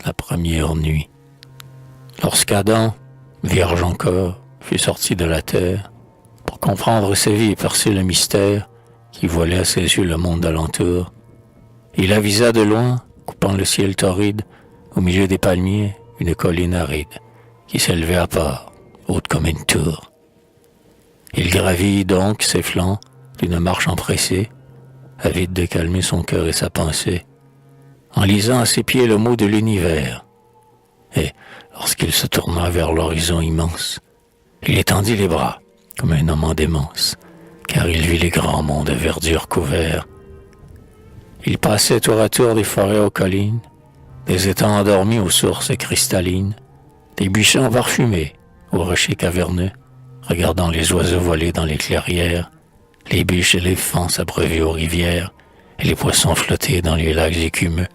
la première nuit. Lorsqu'Adam, vierge encore, fut sorti de la terre, pour comprendre sa vie et percer le mystère qui voilait à ses yeux le monde d'alentour, il avisa de loin, coupant le ciel torride, au milieu des palmiers, une colline aride, qui s'élevait à part, haute comme une tour. Il gravit donc ses flancs d'une marche empressée, avide de calmer son cœur et sa pensée, en lisant à ses pieds le mot de l'univers. Et, lorsqu'il se tourna vers l'horizon immense, il étendit les bras, comme un homme en démence, car il vit les grands monts de verdure couverts. Il passait tour à tour des forêts aux collines, des étangs endormis aux sources cristallines, des buissons parfumés aux rochers caverneux, regardant les oiseaux voler dans les clairières, les biches et les fans s'abreuver aux rivières, et les poissons flotter dans les lacs écumeux.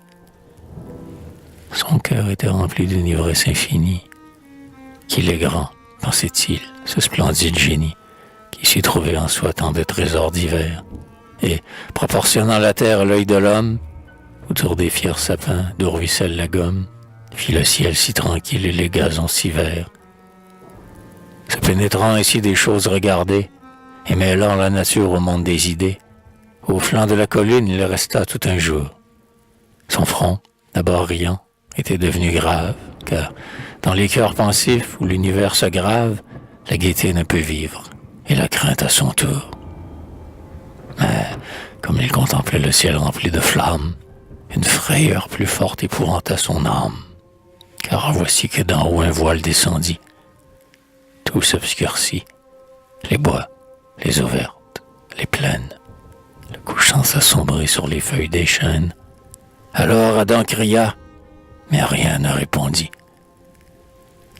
Son cœur était rempli d'une ivresse infinie. Qu'il est grand, pensait-il, ce splendide génie, qui s'y trouvait en soi tant de trésors divers, et, proportionnant la terre à l'œil de l'homme, autour des fiers sapins d'où ruisselle la gomme, fit le ciel si tranquille et les gazons si verts. Se pénétrant ainsi des choses regardées, et mêlant la nature au monde des idées, au flanc de la colline il resta tout un jour. Son front, d'abord riant, était devenu grave, car dans les cœurs pensifs où l'univers se grave, la gaieté ne peut vivre, et la crainte à son tour. Mais, comme il contemplait le ciel rempli de flammes, une frayeur plus forte épouvanta son âme, car voici que d'en haut un voile descendit. Tout s'obscurcit, les bois, les eaux vertes, les plaines, le couchant s'assombrit sur les feuilles des chênes. Alors Adam cria, mais rien ne répondit.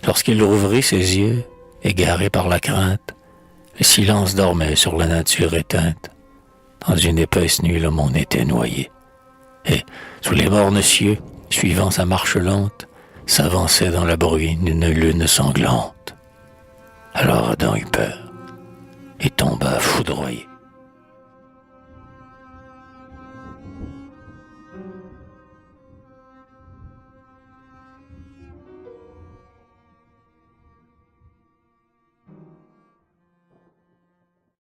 Lorsqu'il rouvrit ses yeux, égaré par la crainte, le silence dormait sur la nature éteinte. Dans une épaisse nuit, le monde était noyé. Et, sous les mornes cieux, suivant sa marche lente, s'avançait dans la bruine une lune sanglante. Alors Adam eut peur et tomba foudroyé.